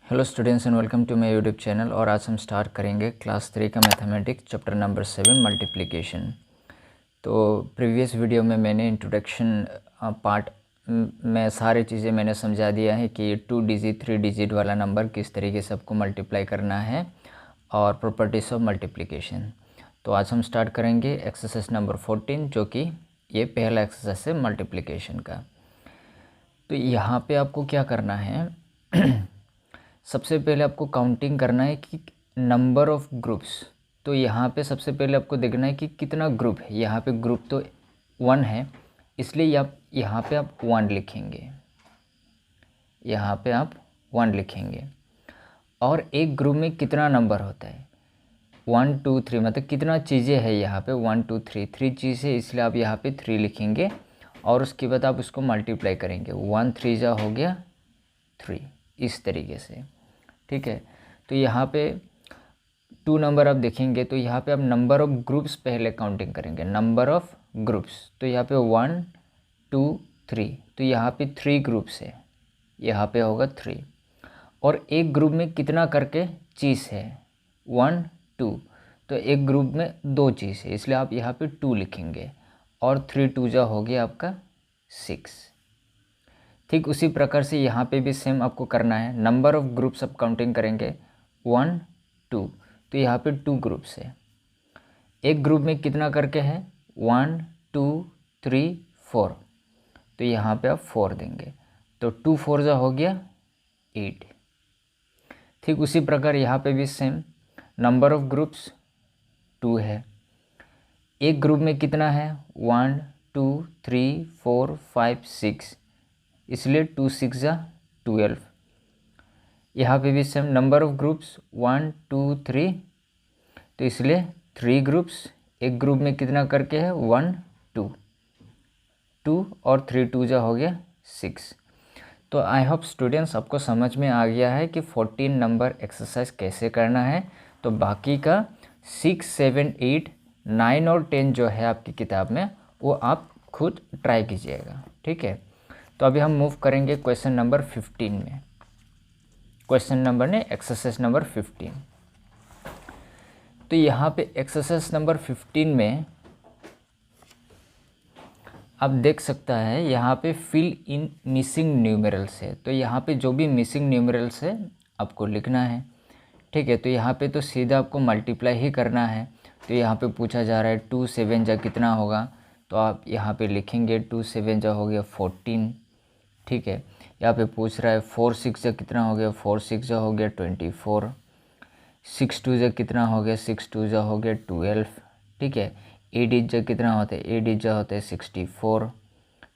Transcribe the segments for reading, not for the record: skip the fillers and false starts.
Hello students and welcome to my YouTube channel. और आज हम स्टार्ट करेंगे क्लास 3 का मैथमेटिक्स चैप्टर नंबर 7 मल्टीप्लिकेशन। तो प्रीवियस वीडियो में मैंने इंट्रोडक्शन पार्ट में सारी चीज़ें मैंने समझा दिया है कि 2 डिजिट 3 डिजिट वाला नंबर किस तरीके से आपको मल्टीप्लाई करना है और प्रॉपर्टीज ऑफ मल्टीप्लिकेशन। तो आज हम स्टार्ट करेंगे एक्सरसाइज नंबर 14, जो कि ये पहला एक्सरसाइज है मल्टीप्लिकेशन का। तो यहाँ पे आपको क्या करना है सबसे पहले आपको काउंटिंग करना है कि नंबर ऑफ ग्रुप्स। तो यहाँ पे सबसे पहले आपको देखना है कि कितना ग्रुप है। यहाँ पे ग्रुप तो 1 है, इसलिए आप यहाँ पे आप 1 लिखेंगे। यहाँ पे आप 1 लिखेंगे। और एक ग्रुप में कितना नंबर होता है 1 2 3, मतलब कितना चीज़ें हैं यहाँ पे 1 2 3 3 चीज़ें, इसलिए आप यहाँ पे 3 लिखेंगे। और उसके बाद आप उसको मल्टीप्लाई करेंगे। 1 3 जा हो गया 3, इस तरीके से। ठीक है। तो यहाँ पे 2 नंबर आप देखेंगे तो यहाँ पे आप नंबर ऑफ ग्रुप्स पहले काउंटिंग करेंगे। नंबर ऑफ ग्रुप्स, तो यहाँ पे 1 2 3, तो यहाँ पे 3 ग्रुप्स है, यहाँ पे होगा 3। और एक ग्रुप में कितना करके चीज़ है 1 2, तो एक ग्रुप में 2 चीज़ है, इसलिए आप यहाँ पे 2 लिखेंगे। और 3 2 जा हो गया आपका 6। ठीक उसी प्रकार से यहाँ पे भी सेम आपको करना है। नंबर ऑफ ग्रुप्स आप काउंटिंग करेंगे 1 2, तो यहाँ पे 2 ग्रुप्स है। एक ग्रुप में कितना करके है 1 2 3 4, तो यहाँ पे आप 4 देंगे, तो 2 4 जा हो गया 8। ठीक उसी प्रकार यहाँ पे भी सेम नंबर ऑफ ग्रुप्स 2 है। एक ग्रुप में कितना है 1 2 3 4 5 6, इसलिए 2 6 जा 12। यहाँ पे भी सेम नंबर ऑफ ग्रुप्स 1 2 3, तो इसलिए 3 ग्रुप्स। एक ग्रुप में कितना करके है 1 2 2, और 3 2 जा हो गया 6। तो आई होप स्टूडेंट्स आपको समझ में आ गया है कि 14 नंबर एक्सरसाइज कैसे करना है। तो बाकी का 6 7 8 9 और 10 जो है आपकी किताब में, वो आप खुद ट्राई कीजिएगा। ठीक है। तो अभी हम मूव करेंगे क्वेश्चन नंबर 15 में। क्वेश्चन नंबर ने एक्सरसाइज नंबर 15। तो यहाँ पे एक्सरसाइज नंबर 15 में आप देख सकता है, यहाँ पे फिल इन मिसिंग न्यूमेरल्स है। तो यहाँ पे जो भी मिसिंग न्यूमेरल्स है आपको लिखना है। ठीक है। तो यहाँ पे तो सीधा आपको मल्टीप्लाई ही करना है। तो यहाँ पे पूछा जा रहा है 2 7 जा कितना होगा, तो आप यहाँ पे लिखेंगे 2 7 जा हो गया 14। ठीक है। यहाँ पे पूछ रहा है 4 6 जा कितना हो गया, 4 6 जा हो गया 24। 6 2 जा कितना हो गया, 6 2 जा हो गया 12। ठीक है। 8 8 जा कितना होता है, 8 8 जा होता है 64।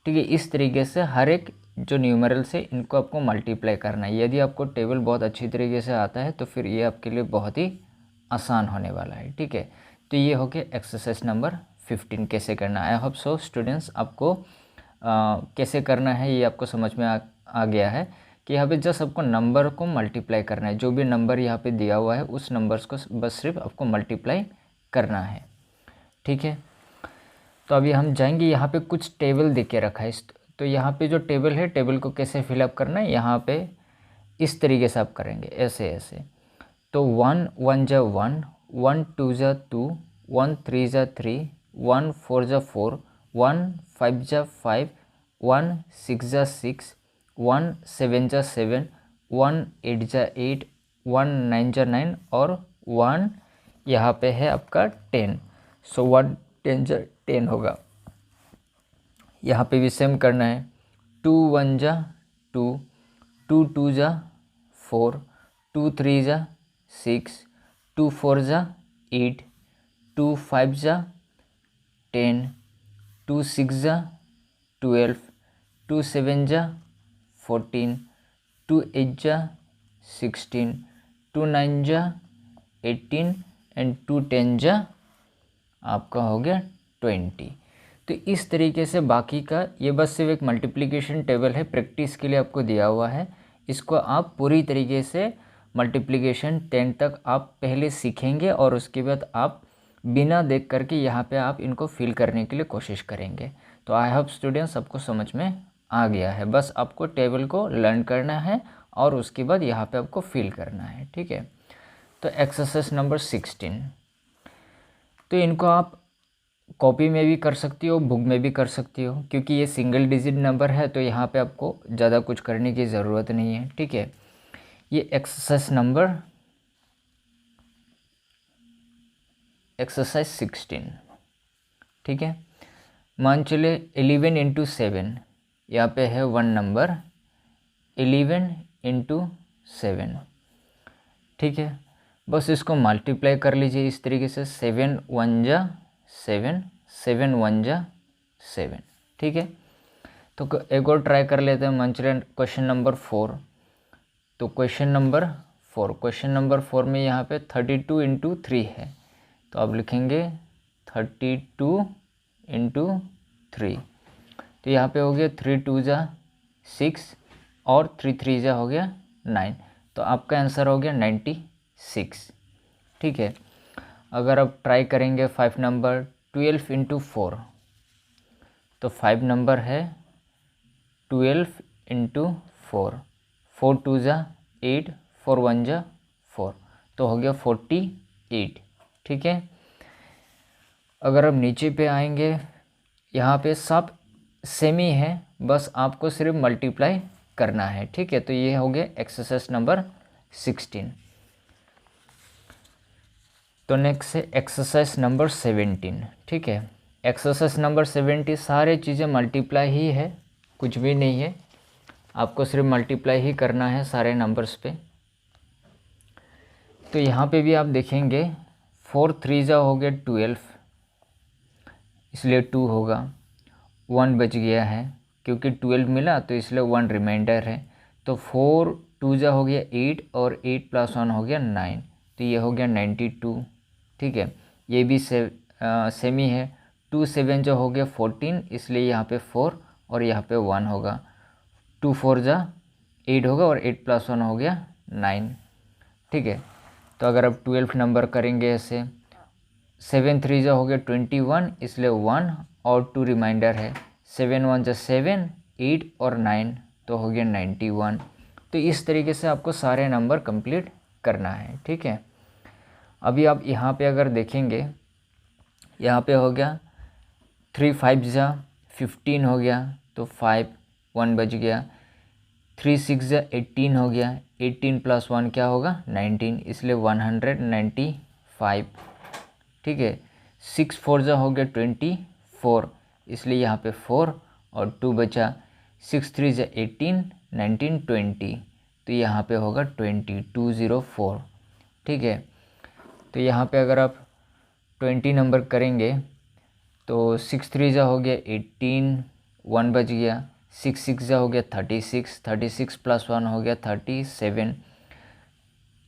ठीक है। इस तरीके से हर एक जो न्यूमरल्स है इनको आपको मल्टीप्लाई करना है। यदि आपको टेबल बहुत अच्छी तरीके से आता है तो फिर ये आपके लिए बहुत ही आसान होने वाला है। ठीक है। तो ये हो गया एक्सरसाइज नंबर 15 कैसे करना है। आई होप सो स्टूडेंट्स आपको कैसे करना है ये आपको समझ में आ गया है कि यहाँ पे जस्ट आपको नंबर को मल्टीप्लाई करना है। जो भी नंबर यहाँ पे दिया हुआ है उस नंबर्स को बस सिर्फ आपको मल्टीप्लाई करना है। ठीक है। तो अभी हम जाएंगे, यहाँ पे कुछ टेबल दे के रखा है। तो यहाँ पे जो टेबल है, टेबल को कैसे फिलअप करना है, यहाँ पे इस तरीके से आप करेंगे, ऐसे ऐसे। तो 1 1 जा 1, 1 2 जा 2, 1 3 जा 3, 1 4 जा 4, 1 5 जा 5, 1 6 जा 6, 1 7 जा 7, 1 8 जा 8, 1 9 जा 9, और 1 यहाँ पे है आपका 10। सो 1 10 जा 10 होगा। यहाँ पे भी सेम करना है। 2 1 जा 2, 2 2 जा 4, 2 3 जा 6, 2 4 जा 8, 2 5 जा 10, 2 6 जा 12, 2 7 जा 14, 2 8 जा 16, 2 9 जा 18, एंड 2 10 जा आपका हो गया 20। तो इस तरीके से बाकी का, ये बस सिर्फ एक मल्टीप्लिकेशन टेबल है, प्रैक्टिस के लिए आपको दिया हुआ है। इसको आप पूरी तरीके से मल्टीप्लिकेशन 10 तक आप पहले सीखेंगे, और उसके बाद आप बिना देख करके यहाँ पे आप इनको फिल करने के लिए कोशिश करेंगे। तो आई होप स्टूडेंट्स सबको समझ में आ गया है। बस आपको टेबल को लर्न करना है और उसके बाद यहाँ पे आपको फिल करना है, ठीक है। तो एक्सरसाइज नंबर 16, तो इनको आप कॉपी में भी कर सकती हो, बुक में भी कर सकती हो, क्योंकि ये सिंगल डिजिट नंबर है तो यहाँ पे आपको ज़्यादा कुछ करने की ज़रूरत नहीं है, ठीक है। ये एक्सरसाइज 16, ठीक है। मान चले 11 इंटू 7, यहाँ पे है 1 नंबर, 11 इंटू 7, ठीक है। बस इसको मल्टीप्लाई कर लीजिए इस तरीके से, 7 1 जा 7, 7 1 जा 7, ठीक है। तो एक और ट्राई कर लेते हैं, मान चले क्वेश्चन नंबर 4। तो क्वेश्चन नंबर 4 में यहाँ पे 32 इंटू 3 है, तो आप लिखेंगे 32 इंटू 3, तो यहाँ पे हो गया 3 2 जा 6 और 3 3 जा हो गया 9, तो आपका आंसर हो गया 96, ठीक है। अगर आप ट्राई करेंगे 5 नंबर 12 इंटू 4, तो 5 नंबर है 12 इंटू 4, 4 2 जा 8, 4 1 जा 4, तो हो गया 48, ठीक है। अगर आप नीचे पे आएंगे, यहाँ पे सब सेम ही है, बस आपको सिर्फ मल्टीप्लाई करना है, ठीक है। तो ये हो गया एक्सरसाइज नंबर 16। तो नेक्स्ट है एक्सरसाइज नंबर 17, ठीक है। एक्सरसाइज नंबर 17 सारे चीज़ें मल्टीप्लाई ही है, कुछ भी नहीं है, आपको सिर्फ मल्टीप्लाई ही करना है सारे नंबर्स पे। तो यहाँ पे भी आप देखेंगे 4 3 जा हो गया 12, इसलिए 2 होगा, 1 बच गया है क्योंकि 12 मिला तो इसलिए 1 रिमाइंडर है, तो 4 2 जा हो गया 8 और 8 + 1 हो गया 9, तो ये हो गया 92, ठीक है। ये भी सेमी है, 2 7 जो हो गया 14, इसलिए यहाँ पे 4 और यहाँ पे 1 होगा, 2 4 जा 8 होगा और 8 + 1 हो गया 9, ठीक है। तो अगर आप 12 नंबर करेंगे ऐसे, 7 3 जा हो गया 21, इसलिए 1 और 2 रिमाइंडर है, 7 1 जा 7, 8 और 9, तो हो गया 91। तो इस तरीके से आपको सारे नंबर कंप्लीट करना है, ठीक है। अभी आप यहाँ पे अगर देखेंगे, यहाँ पे हो गया 3 5 जा 15 हो गया, तो 5 1 बच गया, 3 6 जा 18 हो गया, 18 + 1 क्या होगा 19, इसलिए 195, ठीक है। 6 4 जा हो गया 24, इसलिए यहाँ पे 4 और 2 बचा, 6 3 जा 18, 19 20, तो यहाँ पे होगा 204, ठीक है। तो यहाँ पे अगर आप 20 नंबर करेंगे तो 6 3 जा हो गया 18, 1 बच गया, 6 6 जा हो गया 36, 36 + 1 हो गया 37।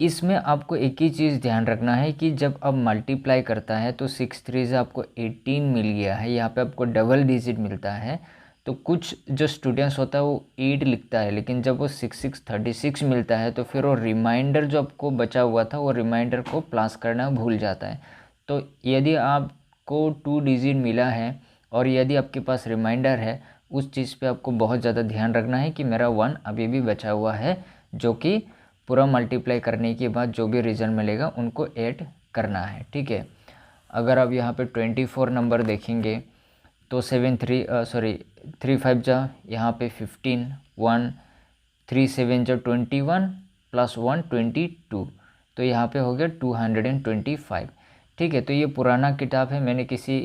इसमें आपको एक ही चीज़ ध्यान रखना है कि जब अब मल्टीप्लाई करता है तो 6 3 से आपको 18 मिल गया है, यहाँ पे आपको डबल डिजिट मिलता है, तो कुछ जो स्टूडेंट्स होता है वो 8 लिखता है, लेकिन जब वो 6 6 36 मिलता है तो फिर वो रिमाइंडर जो आपको बचा हुआ था वो रिमाइंडर को प्लस करना भूल जाता है। तो यदि आपको 2 डिजिट मिला है और यदि आपके पास रिमाइंडर है, उस चीज़ पे आपको बहुत ज़्यादा ध्यान रखना है कि मेरा 1 अभी भी बचा हुआ है, जो कि पूरा मल्टीप्लाई करने के बाद जो भी रिजल्ट मिलेगा उनको ऐड करना है, ठीक है। अगर आप यहाँ पे 24 नंबर देखेंगे तो 3 5 जा यहाँ पे 15, 1 3 7 जा 21 + 1 22, तो यहाँ पे हो गया 225, ठीक है। तो ये पुराना किताब है, मैंने किसी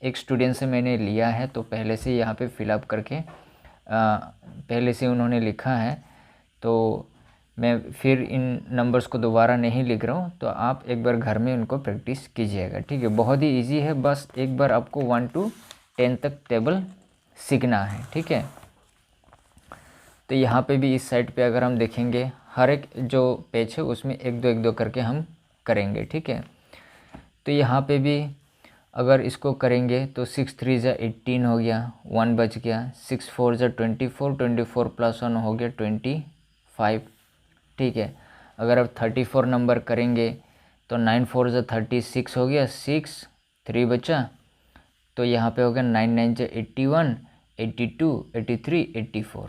एक स्टूडेंट से मैंने लिया है, तो पहले से यहाँ पे फिलअप करके पहले से उन्होंने लिखा है, तो मैं फिर इन नंबर्स को दोबारा नहीं लिख रहा हूँ, तो आप एक बार घर में उनको प्रैक्टिस कीजिएगा, ठीक है। बहुत ही इजी है, बस एक बार आपको 1 to 10 तक टेबल सीखना है, ठीक है। तो यहाँ पे भी इस साइड पे अगर हम देखेंगे, हर एक जो पेज है उसमें एक दो करके हम करेंगे, ठीक है। तो यहाँ पे भी अगर इसको करेंगे तो 6 3 जा 18 हो गया, 1 बच गया, 6 4 जा 24, 24 + 1 हो गया 25, ठीक है। अगर आप 34 नंबर करेंगे तो 9 4 जा 36 हो गया, 6 3 बचा, तो यहाँ पे हो गया 9 9 जा 81, 82 83 84,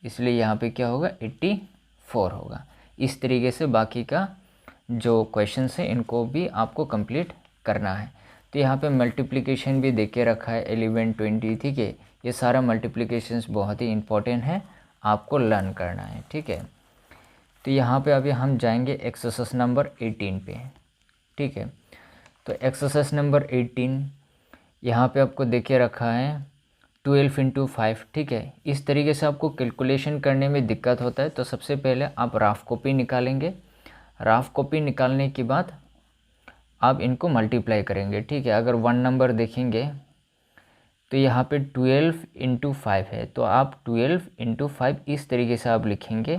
इसलिए यहाँ पे क्या होगा 84, 4 होगा। इस तरीके से बाकी का जो क्वेश्चन है इनको भी आपको कंप्लीट करना है। तो यहाँ पे मल्टीप्लिकेशन भी देके रखा है 11, 20, ठीक है। ये सारा मल्टीप्लिकेशंस बहुत ही इम्पोर्टेंट है, आपको लर्न करना है, ठीक है। तो यहाँ पे अभी हम जाएंगे एक्सरसाइज नंबर 18 पे, ठीक है। तो एक्सरसाइज नंबर 18 यहाँ पे आपको देके रखा है 12 × 5, ठीक है। इस तरीके से आपको कैलकुलेशन करने में दिक्कत होता है, तो सबसे पहले आप रफ कॉपी निकालेंगे। रफ कॉपी निकालने के बाद आप इनको मल्टीप्लाई करेंगे, ठीक है। अगर 1 नंबर देखेंगे तो यहाँ पे 12 × 5 है, तो आप 12 × 5 इस तरीके से आप लिखेंगे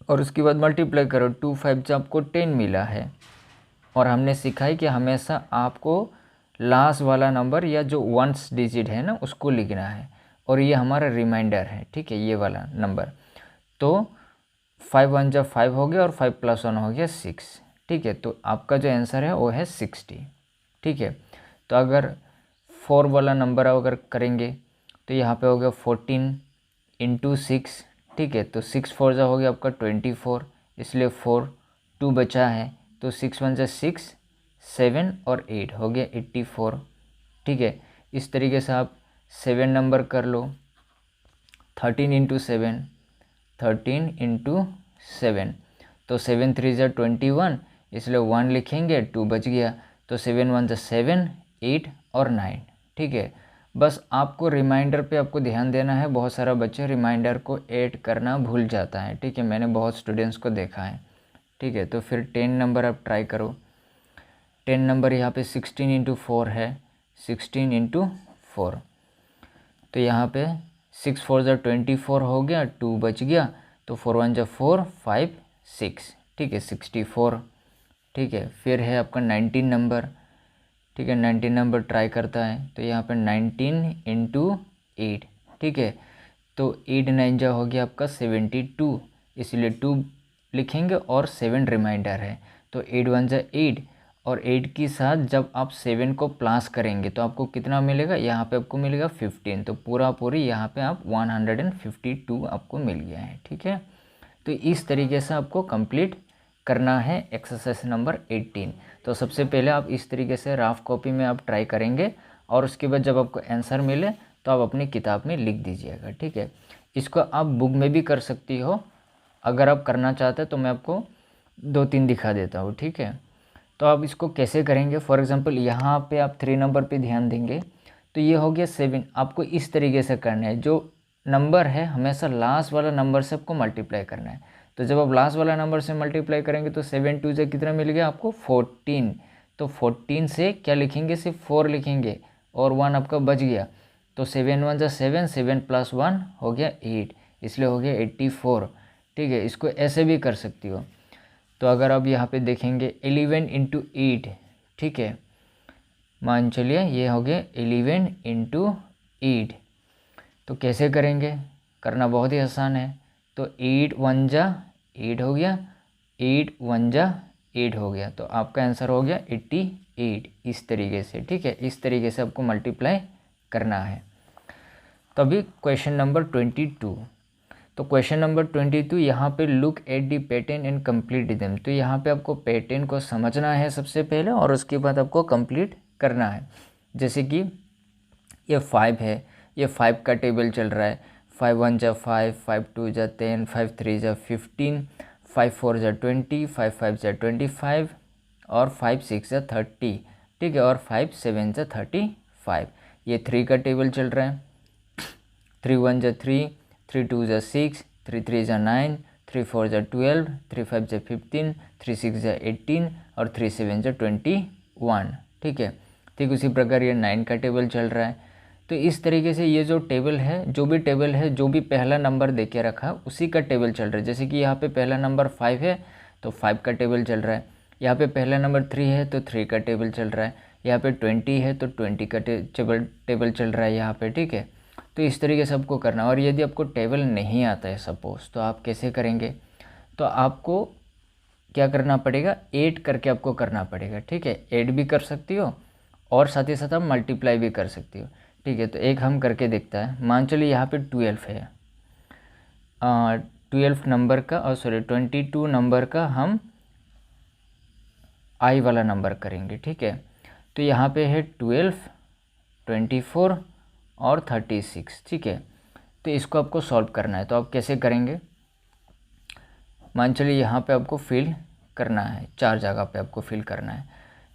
और उसके बाद मल्टीप्लाई करो। 2 5 से आपको 10 मिला है। और हमने सीखा है कि हमेशा आपको लास्ट वाला नंबर या जो 1 डिजिट है ना उसको लिखना है, और ये हमारा रिमाइंडर है, ठीक है, ये वाला नंबर। तो 5 1 जब 5 हो गया और 5 + 1 हो गया 6, ठीक है। तो आपका जो आंसर है वो है 60, ठीक है। तो अगर 4 वाला नंबर अगर करेंगे तो यहाँ पे हो गया 14 × 6, ठीक है। तो 6 4 जा हो गया आपका 24, इसलिए 4 2 बचा है, तो 6 1 जा 6 7 और 8 हो गया 84, ठीक है। इस तरीके से आप 7 नंबर कर लो। 13 × 7, 13 × 7, तो 7 3 जा 21, इसलिए 1 लिखेंगे, 2 बच गया, तो 7 1 जा 7 8 और 9, ठीक है। बस आपको रिमाइंडर पे आपको ध्यान देना है। बहुत सारा बच्चे रिमाइंडर को ऐड करना भूल जाता है, ठीक है, मैंने बहुत स्टूडेंट्स को देखा है, ठीक है। तो फिर 10 नंबर आप ट्राई करो। 10 नंबर यहाँ पे 16 × 4 है, 16 × 4, तो यहाँ पे 6 4 जा 24 हो गया, 2 बच गया, तो 4 1 जा 4 5 6, ठीक है, 64, ठीक है। फिर है आपका 19 नंबर, ठीक है, 19 नंबर ट्राई करता है, तो यहाँ पे 19 × 8, ठीक है। तो 8 9 जा हो गया आपका 72, इसलिए 2 लिखेंगे और 7 रिमाइंडर है, तो 8 1 जा 8, और 8 के साथ जब आप 7 को प्लस करेंगे तो आपको कितना मिलेगा, यहाँ पे आपको मिलेगा 15, तो पूरा पूरी यहाँ पे आप 152 आपको मिल गया है, ठीक है। तो इस तरीके से आपको कंप्लीट करना है एक्सरसाइज नंबर 18। तो सबसे पहले आप इस तरीके से रफ कॉपी में आप ट्राई करेंगे, और उसके बाद जब आपको आंसर मिले तो आप अपनी किताब में लिख दीजिएगा, ठीक है। इसको आप बुक में भी कर सकती हो, अगर आप करना चाहते हैं तो मैं आपको 2-3 दिखा देता हूँ, ठीक है। तो आप इसको कैसे करेंगे, फॉर एग्जांपल यहाँ पे आप 3 नंबर पे ध्यान देंगे, तो ये हो गया 7। आपको इस तरीके से करना है, जो नंबर है हमेशा लास्ट वाला नंबर से आपको मल्टीप्लाई करना है। तो जब आप लास्ट वाला नंबर से मल्टीप्लाई करेंगे तो 7 2 से कितना मिल गया आपको 14, तो 14 से क्या लिखेंगे, सिर्फ 4 लिखेंगे और 1 आपका बच गया, तो 7 1 जा 7, 7 + 1 हो गया 8, इसलिए हो गया 84, ठीक है। इसको ऐसे भी कर सकती हो। तो अगर आप यहाँ पे देखेंगे 11 × 8, ठीक है, मान चलिए ये हो गया 11 × 8, तो कैसे करेंगे, करना बहुत ही आसान है। तो 8 1 जा 8 हो गया, 8 1 जा 8 हो गया, तो आपका आंसर हो गया 88, इस तरीके से, ठीक है। इस तरीके से आपको मल्टीप्लाई करना है। तभी क्वेश्चन नंबर 22। तो क्वेश्चन नंबर 22 यहाँ पे look at the pattern and complete them. तो यहाँ पे आपको पैटर्न को समझना है सबसे पहले, और उसके बाद आपको कंप्लीट करना है। जैसे कि ये 5 है, ये 5 का टेबल चल रहा है, 5 1 जा 5, 5 2 जा 10, 5 3 जा 15, 5 4 जा 20, 5 5 जा 25 और 5 6 जा 30, ठीक है, और 5 7 जा 35। ये 3 का टेबल चल रहा है, 3 1 जा 3, 3 2 जा 6, 3 3 जा 9, 3 4 जा 12, 3 5 जा 15, 3 6 जा 18 और 3 7 जा 21, ठीक है। ठीक उसी प्रकार ये 9 का टेबल चल रहा है। तो इस तरीके से ये जो टेबल है, जो भी टेबल है, जो भी पहला नंबर दे के रखा उसी का टेबल चल रहा है। जैसे कि यहाँ पे पहला नंबर 5 है तो 5 का टेबल चल रहा है, यहाँ पे पहला नंबर 3 है तो 3 का टेबल चल रहा है, यहाँ पे 20 है तो 20 का टेबल चल रहा है यहाँ पे, ठीक है। तो इस तरीके से आपको करना। और यदि आपको टेबल नहीं आता है सपोज़, तो आप कैसे करेंगे, तो आपको क्या करना पड़ेगा, ऐड करके आपको करना पड़ेगा, ठीक है। ऐड भी कर सकती हो और साथ ही साथ आप मल्टीप्लाई भी कर सकती हो, ठीक है। तो एक हम करके देखता है। मान चलिए यहाँ पे 12 है, 12 नंबर का 22 नंबर का हम आई वाला नंबर करेंगे, ठीक है। तो यहाँ पे है 12, 24 और 36, ठीक है। तो इसको आपको सॉल्व करना है, तो आप कैसे करेंगे, मान चलिए यहाँ पे आपको फिल करना है, 4 जगह पे आपको फिल करना है।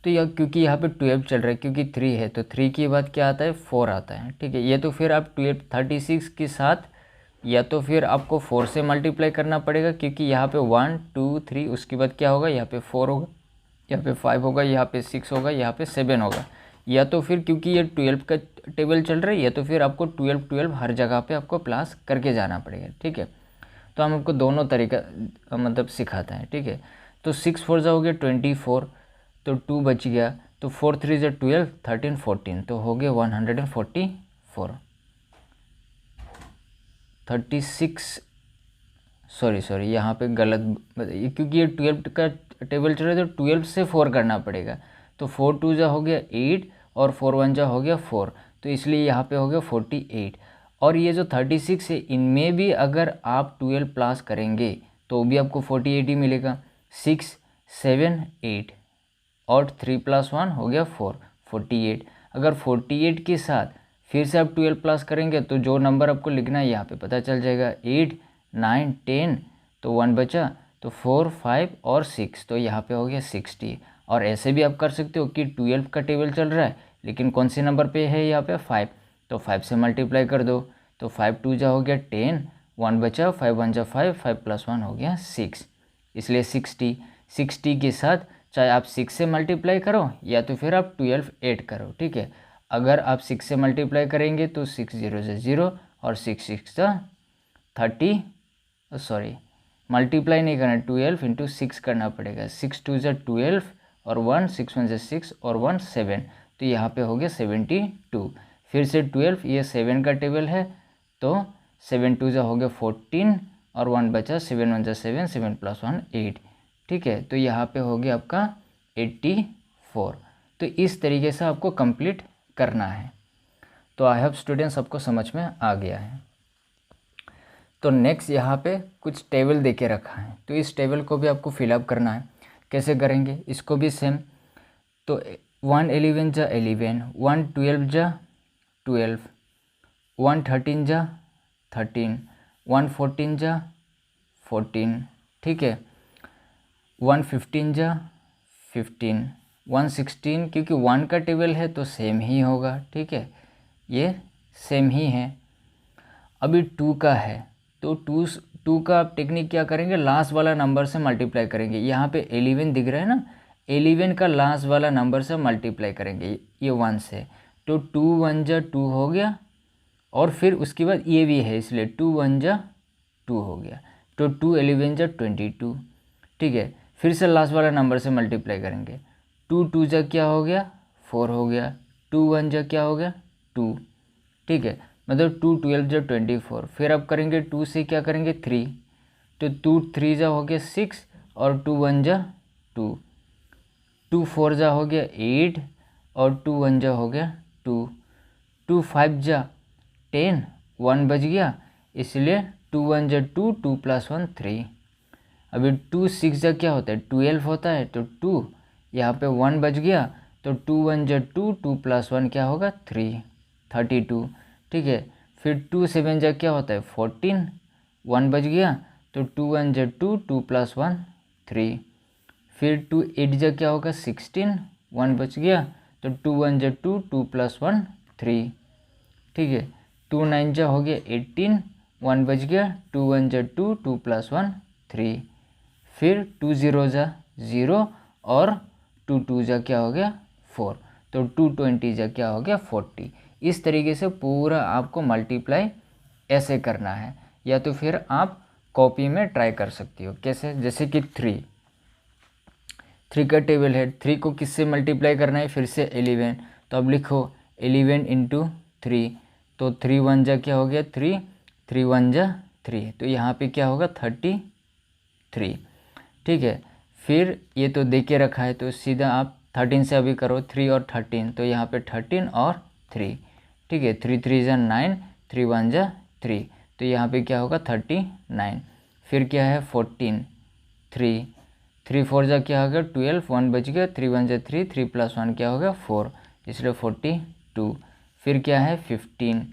तो यह क्योंकि यहाँ पे 12 चल रहा है, क्योंकि 3 है तो 3 के बाद क्या आता है, 4 आता है, ठीक है। ये तो फिर आप 36 के साथ या तो फिर आपको 4 से मल्टीप्लाई करना पड़ेगा, क्योंकि यहाँ पे 1 2 3, उसके बाद क्या होगा, यहाँ पे 4 होगा, यहाँ पे 5 होगा, यहाँ पे 6 होगा, यहाँ पे 7 होगा। या तो फिर क्योंकि ये 12 का टेबल चल रहा है, या तो फिर आपको 12 हर जगह पे आपको प्लस करके जाना पड़ेगा, ठीक है। तो हम आपको दोनों तरीका मतलब सिखाते हैं, ठीक है। तो 6 4 जा हो गया 24, तो 2 बच गया, तो 4 3 जा 12, 13 14, तो हो गया 144। 36 सॉरी यहाँ पे गलत, क्योंकि ये 12 का टेबल चल रहा है तो 12 से 4 करना पड़ेगा। तो 4 2 जा हो गया 8 और 4 1 जा हो गया 4, तो इसलिए यहाँ पे हो गया 48। और ये जो 36 है, इनमें भी अगर आप 12 प्लस करेंगे तो भी आपको 48 ही मिलेगा। 6 7 8 और 3 + 1 हो गया 4, 48। अगर 48 के साथ फिर से आप 12 प्लस करेंगे तो जो नंबर आपको लिखना है यहाँ पे पता चल जाएगा, 8 9 10, तो 1 बचा, तो 4 5 और 6, तो यहाँ पे हो गया 60। और ऐसे भी आप कर सकते हो कि 12 का टेबल चल रहा है, लेकिन कौन से नंबर पे है यहाँ पे, 5, तो 5 से मल्टीप्लाई कर दो, तो 5 2 जा हो गया 10, 1 बचा, 5 1 जा 5, 5 + 1 हो गया 6, इसलिए 60 के साथ चाहे आप 6 से मल्टीप्लाई करो या तो फिर आप 12 ऐड करो, ठीक है। अगर आप 6 से मल्टीप्लाई करेंगे तो 6 0 से 0 और 6 6 जा 30, सॉरी मल्टीप्लाई नहीं करना, 12 × 6 करना पड़ेगा, 6 2 जा 12 और 1 6 1 जा 6 और 1 7, तो यहाँ पे हो गया 72। फिर से 12, ये 7 का टेबल है, तो 7 2 जा हो गया 14 और 1 बचा, 7 1 जा 7, 7 + 1 8, ठीक है। तो यहाँ पे हो गया आपका 84। तो इस तरीके से आपको कंप्लीट करना है। तो आई होप स्टूडेंट्स सबको समझ में आ गया है। तो नेक्स्ट यहाँ पे कुछ टेबल दे के रखा है, तो इस टेबल को भी आपको फिलअप करना है। कैसे करेंगे, इसको भी सेम, तो 1 11 जा 11, 1 12 जा 12, 1 13 जा 13, 1 14 जा 14, ठीक है, 1 15 जा 15, 1 16, क्योंकि 1 का टेबल है तो सेम ही होगा, ठीक है, ये सेम ही है। अभी 2 का है, तो 2 का आप टेक्निक क्या करेंगे, लास्ट वाला नंबर से मल्टीप्लाई करेंगे। यहाँ पे 11 दिख रहा है ना, 11 का लास्ट वाला नंबर से मल्टीप्लाई करेंगे ये 1 से, तो 2 1 जा 2 हो गया, और फिर उसके बाद ये भी है, इसलिए 2 1 जा 2 हो गया, तो 2 11 जा 22, ठीक है। फिर से लास्ट वाला नंबर से मल्टीप्लाई करेंगे, 2 2 जा क्या हो गया 4 हो गया, 2 1 जा क्या हो गया 2, ठीक है, मतलब 2 12 जा 24। फिर अब करेंगे 2 से क्या करेंगे 3, तो 2 3 जा हो गया 6 और 2 1 जा 2, 2 4 जा हो गया 8 और 2 1 जा हो गया 2, 2 5 जा 10, 1 बच गया, इसलिए 2 1 जा 2, 2 + 1 3। अभी 2 6 जा क्या होता है 12 होता है, तो 2 यहाँ पे 1 बच गया, तो 2 1 जा 2, 2 + 1 क्या होगा 3, 32, ठीक है। फिर 2 7 जा क्या होता है 14, 1 बच गया, तो 2 1 जा 2, 2 + 1 3। फिर 2 8 जा क्या होगा 16, 1 बच गया, तो 2 1 जा 2, 2 + 1 3, ठीक है। 2 9 जा हो गया 18, 1 बच गया, 2 1 जा 2, 2 + 1 3। फिर 2 0 जा 0 और 2 2 जा क्या हो गया 4, तो 2 20 जा क्या हो गया 40। इस तरीके से पूरा आपको मल्टीप्लाई ऐसे करना है, या तो फिर आप कॉपी में ट्राई कर सकती हो। कैसे, जैसे कि 3 का टेबल है, 3 को किससे मल्टीप्लाई करना है, फिर से 11, तो अब लिखो 11 × 3, तो 3 1 जा क्या हो गया 3, 3 1 जा 3, तो यहाँ पे क्या होगा 33, ठीक है। फिर ये तो दे के रखा है, तो सीधा आप 13 से अभी करो, 3 और 13, तो यहाँ पे 13 और 3, ठीक है, 3 3 जा 9, 3 1 जा 3, तो यहाँ पे क्या होगा 39। फिर क्या है 14, 3, 3 4 जा क्या हो गया 12, 1 बच गया, 3 1 जा 3, 3 + 1 क्या हो गया 4, इसलिए 42। फिर क्या है 15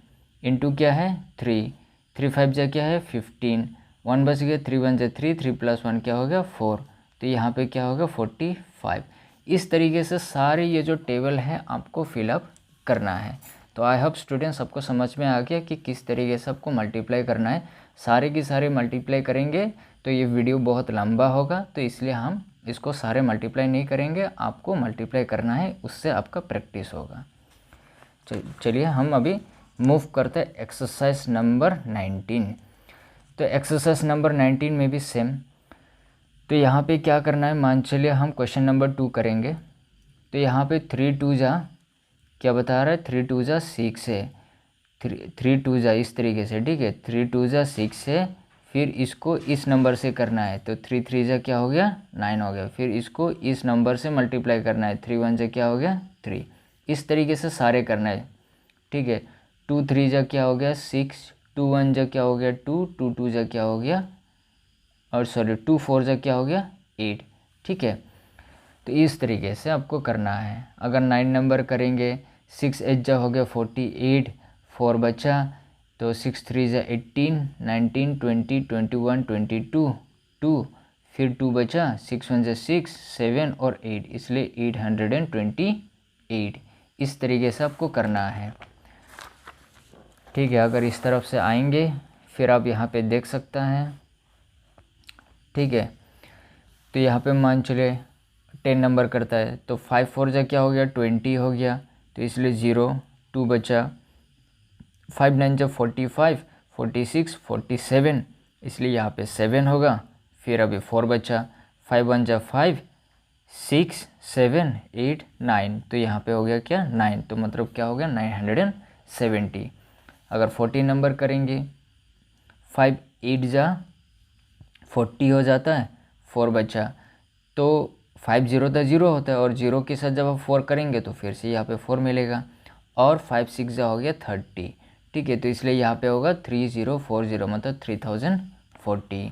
इंटू क्या है 3, 3 5 जा क्या है 15, 1 बच गया, 3 1 जा 3, 3 + 1 क्या हो गया 4, तो यहाँ पे क्या होगा 45। इस तरीके से सारे ये जो टेबल है आपको फिलअप करना है। तो आई होप स्टूडेंट्स सबको समझ में आ गया कि किस तरीके से आपको मल्टीप्लाई करना है। सारे की सारे मल्टीप्लाई करेंगे तो ये वीडियो बहुत लंबा होगा, तो इसलिए हम इसको सारे मल्टीप्लाई नहीं करेंगे, आपको मल्टीप्लाई करना है, उससे आपका प्रैक्टिस होगा। चलिए हम अभी मूव करते हैं एक्सरसाइज नंबर 19। तो एक्सरसाइज नंबर 19 में भी सेम। तो यहाँ पे क्या करना है, मान चलिए हम क्वेश्चन नंबर 2 करेंगे। तो यहाँ पे 3 2 जा क्या बता रहा है 3 2 जा 6 है, 3 2 जा इस तरीके से, ठीक है 3 2 जा 6 है। फिर इसको इस नंबर से करना है, तो 3 3 जा क्या हो गया 9 हो गया। फिर इसको इस नंबर से मल्टीप्लाई करना है, 3 1 जा क्या हो गया 3। इस तरीके से सारे करना है, ठीक है। 2 3 जा क्या हो गया 6, 2 1 जा क्या हो गया 2, 2 2 जा क्या हो गया, और सॉरी 2 4 जा क्या हो गया 8, ठीक है। तो इस तरीके से आपको करना है। अगर 9 नंबर करेंगे 6 8 जा हो गया 48, 4 बचा, तो 6 3 जा 18, 19 20 21 22, 2 फिर 2 बचा, 6 1 जा 6 7 और 8, इसलिए 828। इस तरीके से आपको करना है, ठीक है। अगर इस तरफ से आएंगे फिर आप यहाँ पे देख सकता हैं, ठीक है। तो यहाँ पे मान चले 10 नंबर करता है, तो 5 4 जा क्या हो गया 20 हो गया, तो इसलिए 0 2 बचा, 5 9 जा 45 46 47, इसलिए यहाँ पे 7 होगा। फिर अभी 4 बचा, 5 1 जा 5 6 7 8 9, तो यहाँ पे हो गया क्या 9, तो मतलब क्या हो गया 970। अगर 40 नंबर करेंगे 5 8 जा 40 हो जाता है, 4 बचा, तो 5 0 था 0 होता है, और 0 के साथ जब आप 4 करेंगे तो फिर से यहाँ पे 4 मिलेगा, और 5 6 जा हो गया 30, ठीक है। तो इसलिए यहाँ पे होगा 3040, मतलब 3040,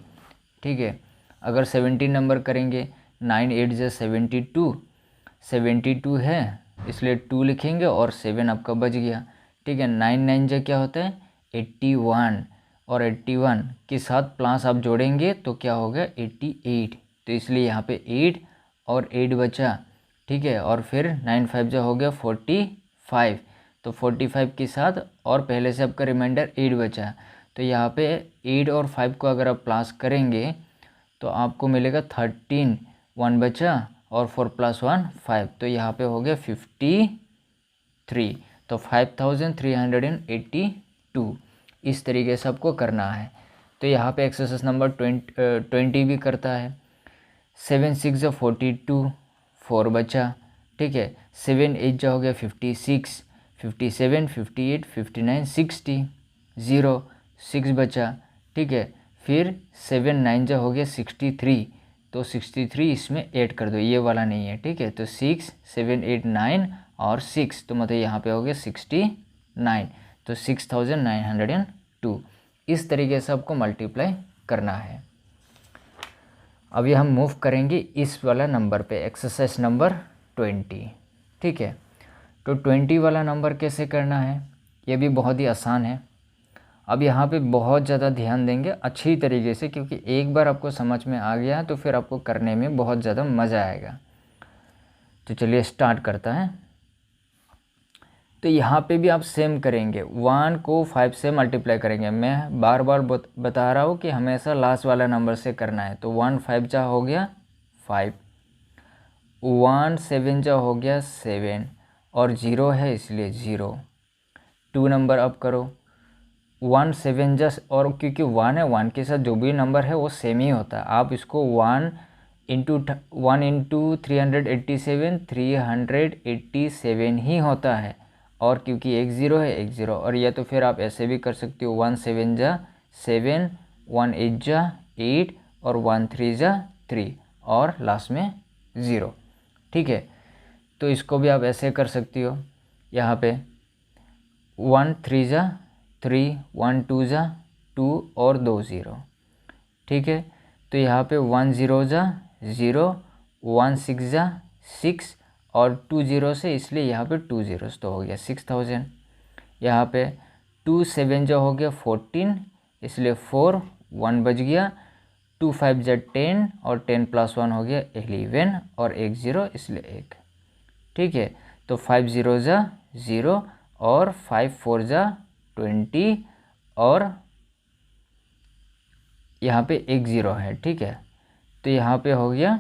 ठीक है। अगर 17 नंबर करेंगे 9 8 जा 72, 72 है इसलिए 2 लिखेंगे और 7 आपका बच गया, ठीक है। 9 9 जा क्या होता है 81, और 81 के साथ प्लस आप जोड़ेंगे तो क्या हो गया 88, तो इसलिए यहाँ पे 8 और 8 बचा, ठीक है। और फिर 9 5 जा हो गया 45, तो 45 के साथ और पहले से आपका रिमाइंडर 8 बचा, तो यहाँ पे 8 और 5 को अगर आप प्लस करेंगे तो आपको मिलेगा 13, 1 बचा और 4 + 1 5, तो यहाँ पे हो गया 53, तो 5382। इस तरीके से आपको करना है। तो यहाँ पे एक्सरसाइज नंबर 20 भी करता है। 7 6 जा 42, 4 बचा, ठीक है। 7 8 जा हो गया 56, 57 58 59 60, 0 6 बचा, ठीक है। फिर 7 9 जा हो गया 63, तो 63 इसमें ऐड कर दो, ये वाला नहीं है, ठीक है। तो 6 7 8 9 और 6, तो मतलब यहाँ पे हो गया 69, तो 6902। इस तरीके से आपको मल्टीप्लाई करना है। अभी हम मूव करेंगे इस वाला नंबर पे, एक्सरसाइज नंबर 20, ठीक है। तो 20 वाला नंबर कैसे करना है, ये भी बहुत ही आसान है। अब यहाँ पे बहुत ज़्यादा ध्यान देंगे अच्छी तरीके से, क्योंकि एक बार आपको समझ में आ गया तो फिर आपको करने में बहुत ज़्यादा मज़ा आएगा। तो चलिए स्टार्ट करता है। तो यहाँ पे भी आप सेम करेंगे, 1 को 5 से मल्टीप्लाई करेंगे। मैं बार बार बता रहा हूँ कि हमेशा लास्ट वाला नंबर से करना है। तो 1 5 जा हो गया 5, 1 7 जा हो गया 7, और 0 है इसलिए 0। 2 नंबर अब करो, 1 7 जा, और क्योंकि 1 है 1 के साथ जो भी नंबर है वो सेम ही होता है। आप इसको 1 इंटू 387 387 ही होता है, और क्योंकि एक 0 है एक 0, और या तो फिर आप ऐसे भी कर सकते हो 1 7 जा 7, 1 8 जा 8, और 1 3 जा 3, और लास्ट में 0, ठीक है। तो इसको भी आप ऐसे कर सकती हो। यहाँ पे 1 3 जा 3, 1 2 जा 2, और 2 0, ठीक है। तो यहाँ पे 1 0 जा 0, 1 6 जा 6 और 2 0 से, इसलिए यहाँ पे 2 zeros तो हो गया 6000। यहाँ पे 2 7 जो हो गया 14, इसलिए 4 1 बच गया, 2 5 जा 10 और 10 + 1 हो गया 11 और 1 0 इसलिए 1। ठीक है। तो 5 0 जा 0 और 5 4 जा 20 और यहाँ पे 1 0 है। ठीक है। तो यहाँ पे हो गया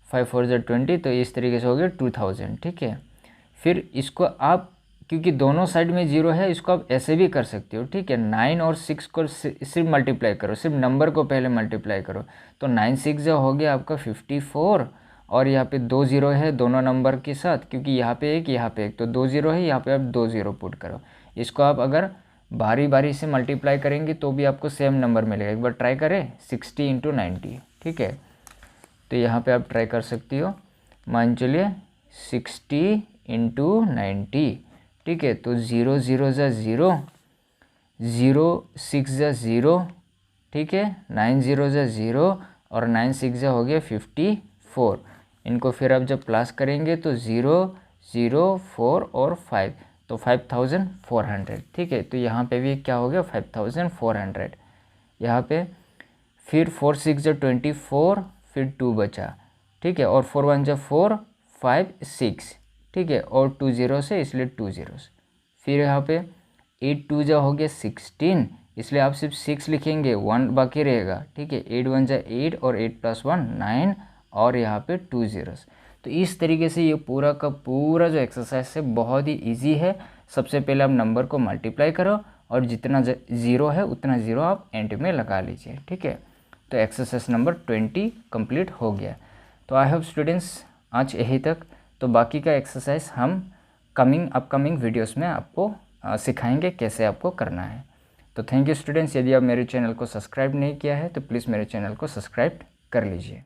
5 4 जा 20, तो इस तरीके से हो गया 2000। ठीक है। फिर इसको आप, क्योंकि दोनों साइड में 0 है, इसको आप ऐसे भी कर सकते हो। ठीक है। 9 और 6 को सिर्फ मल्टीप्लाई करो, सिर्फ नंबर को पहले मल्टीप्लाई करो। तो 9 6 जो हो गया आपका 54 और यहाँ पे 2 0 है दोनों नंबर के साथ, क्योंकि यहाँ पे एक यहाँ पे एक, तो 2 0 है, यहाँ पे आप 2 0 पुट करो। इसको आप अगर बारी बारी से मल्टीप्लाई करेंगे तो भी आपको सेम नंबर मिलेगा। एक बार ट्राई करें, 60 × 90। ठीक है। तो यहाँ पे आप ट्राई कर सकती हो, मान चलिए 60 × 90। ठीक है। तो 0 0 जा 0, 0 6 जा 0, ठीक है, 9 0 जा 0 और 9 6 जा हो गया 54। इनको फिर आप जब प्लस करेंगे तो 0 0 4 और 5, तो 5400। ठीक है। तो यहाँ पे भी क्या हो गया 5400। यहाँ पे फिर 4 6 जा 24, फिर 2 बचा। ठीक है। और 4 1 जा 4 5 6। ठीक है। और 2 0 से, इसलिए 2 zeros। फिर यहाँ पे 8 2 जा हो गया 16, इसलिए आप सिर्फ 6 लिखेंगे, 1 बाकी रहेगा। ठीक है। 8 1 जा 8 और 8 + 1 9 और यहाँ पे 2 zeros। तो इस तरीके से ये पूरा का पूरा जो एक्सरसाइज है बहुत ही इजी है। सबसे पहले आप नंबर को मल्टीप्लाई करो और जितना 0 है उतना 0 आप एंड में लगा लीजिए। ठीक है। तो एक्सरसाइज नंबर 20 कंप्लीट हो गया। तो आई होप स्टूडेंट्स आज यही तक। तो बाकी का एक्सरसाइज हम अपकमिंग वीडियोस में आपको सिखाएंगे कैसे आपको करना है। तो थैंक यू स्टूडेंट्स। यदि आप मेरे चैनल को सब्सक्राइब नहीं किया है तो प्लीज़ मेरे चैनल को सब्सक्राइब कर लीजिए।